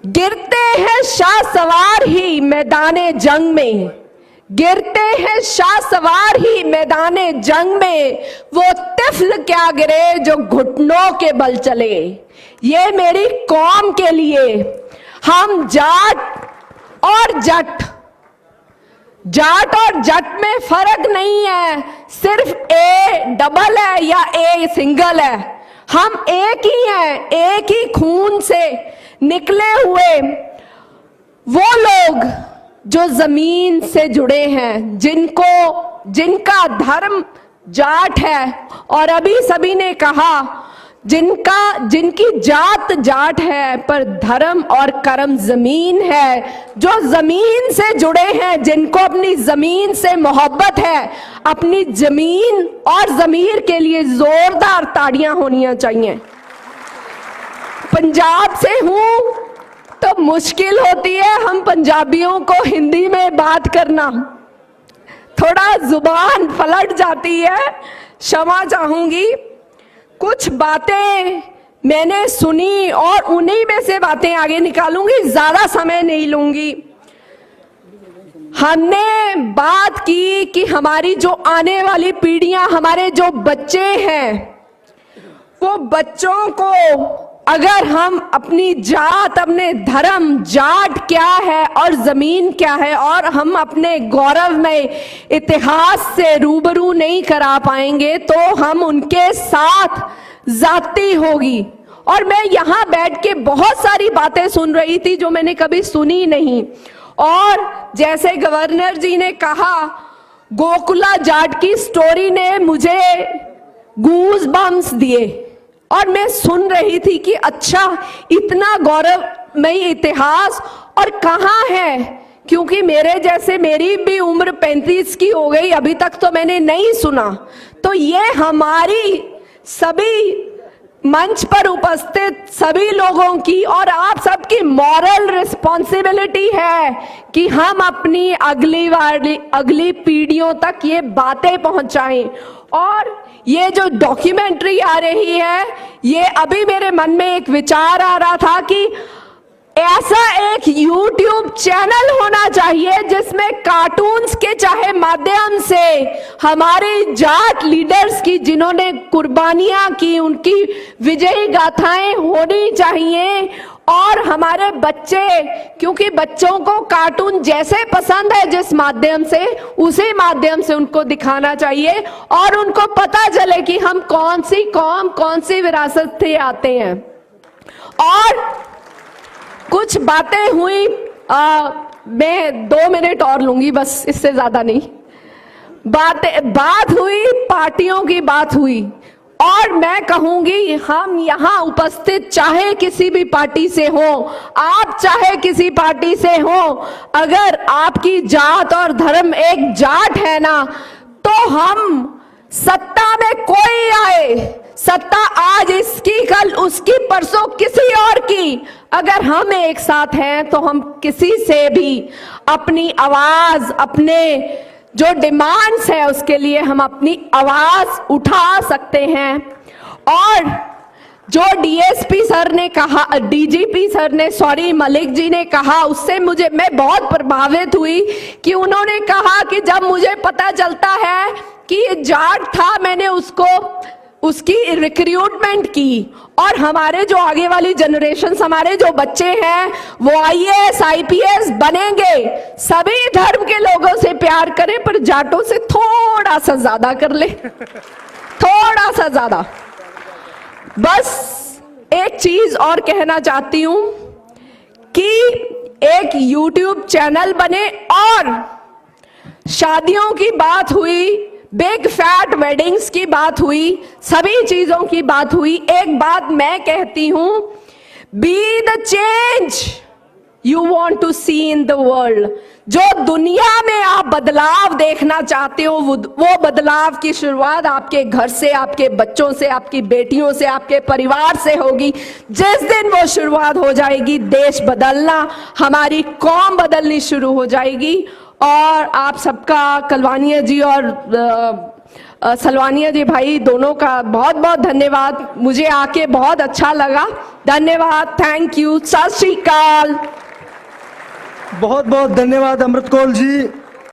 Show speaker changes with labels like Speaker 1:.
Speaker 1: गिरते हैं शाह सवार ही मैदाने जंग में, गिरते हैं शाह सवार ही मैदाने जंग में, वो तिफल क्या गिरे जो घुटनों के बल चले। ये मेरी कौम के लिए हम जाट और जट में फर्क नहीं है, सिर्फ ए डबल है या ए सिंगल है। हम एक ही हैं, एक ही खून से निकले हुए वो लोग जो जमीन से जुड़े हैं, जिनका धर्म जाट है। और अभी सभी ने कहा जिनकी जात जाट है पर धर्म और कर्म जमीन है, जो जमीन से जुड़े हैं, जिनको अपनी जमीन से मोहब्बत है। अपनी जमीन और जमीर के लिए जोरदार ताड़ियां होनी चाहिए। पंजाब से हूं तो मुश्किल होती है हम पंजाबियों को हिंदी में बात करना, थोड़ा जुबान पलट जाती है, क्षमा चाहूंगी। कुछ बातें मैंने सुनी और उन्हीं में से बातें आगे निकालूंगी, ज्यादा समय नहीं लूंगी। हमने बात की कि हमारी जो आने वाली पीढ़ियां, हमारे जो बच्चे हैं, वो बच्चों को अगर हम अपनी जात, अपने धर्म, जाट क्या है और जमीन क्या है, और हम अपने गौरवमय इतिहास से रूबरू नहीं करा पाएंगे तो हम उनके साथ जाती होगी। और मैं यहाँ बैठ के बहुत सारी बातें सुन रही थी जो मैंने कभी सुनी नहीं। और जैसे गवर्नर जी ने कहा, गोकुला जाट की स्टोरी ने मुझे गूज बम्स दिए और मैं सुन रही थी कि अच्छा, इतना गौरवमयी इतिहास और कहाँ है। क्योंकि मेरे जैसे मेरी भी उम्र 35 की हो गई, अभी तक तो मैंने नहीं सुना। तो ये हमारी सभी मंच पर उपस्थित सभी लोगों की और आप सबकी मॉरल रिस्पॉन्सिबिलिटी है कि हम अपनी अगली पीढ़ियों तक ये बातें पहुंचाएं। और ये जो डॉक्यूमेंट्री आ रही है, ये अभी मेरे मन में एक विचार आ रहा था कि ऐसा एक YouTube चैनल होना चाहिए जिसमें कार्टून्स के चाहे माध्यम से हमारे जाट लीडर्स की, जिन्होंने कुर्बानियां की, उनकी विजयी गाथाएं होनी चाहिए। और हमारे बच्चे, क्योंकि बच्चों को कार्टून जैसे पसंद है, जिस माध्यम से, उसी माध्यम से उनको दिखाना चाहिए और उनको पता चले कि हम कौन सी कौम, कौन सी विरासत से आते हैं। और कुछ बातें हुई, मैं 2 मिनट और लूंगी बस, इससे ज्यादा नहीं। बात हुई, पार्टियों की बात हुई, और मैं कहूंगी हम यहाँ उपस्थित चाहे किसी भी पार्टी से हो, आप चाहे किसी पार्टी से हो, अगर आपकी जात और धर्म एक जाट है ना, तो हम सत्ता में कोई आए, सत्ता आज इसकी, कल उसकी, परसों किसी और की, अगर हम एक साथ हैं तो हम किसी से भी अपनी आवाज, अपने जो डिमांड्स है उसके लिए हम अपनी आवाज उठा सकते हैं। और जो डीएसपी सर ने कहा, डीजीपी सर ने, सॉरी, मलिक जी ने कहा, उससे मैं बहुत प्रभावित हुई कि उन्होंने कहा कि जब मुझे पता चलता है कि ये जाट था, मैंने उसकी रिक्रूटमेंट की। और हमारे जो आगे वाली जनरेशन, हमारे जो बच्चे हैं, वो आईएएस आईपीएस बनेंगे। सभी धर्म के लोगों से प्यार करें पर जाटों से थोड़ा सा ज्यादा कर ले, थोड़ा सा ज्यादा। बस एक चीज और कहना चाहती हूं कि एक YouTube चैनल बने, और शादियों की बात हुई, बिग फैट वेडिंग्स की बात हुई, सभी चीजों की बात हुई। एक बात मैं कहती हूं, be the change you want to see in the world. जो दुनिया में आप बदलाव देखना चाहते हो, वो बदलाव की शुरुआत आपके घर से, आपके बच्चों से, आपकी बेटियों से, आपके परिवार से होगी। जिस दिन वो शुरुआत हो जाएगी, देश बदलना, हमारी कौम बदलनी शुरू हो जाएगी। और आप सबका, कलवानिया जी और सलवानिया जी भाई, दोनों का बहुत बहुत धन्यवाद। मुझे आके बहुत अच्छा लगा। धन्यवाद, थैंक यू, सत श्री अकाल।
Speaker 2: बहुत बहुत धन्यवाद अमृत कौर जी।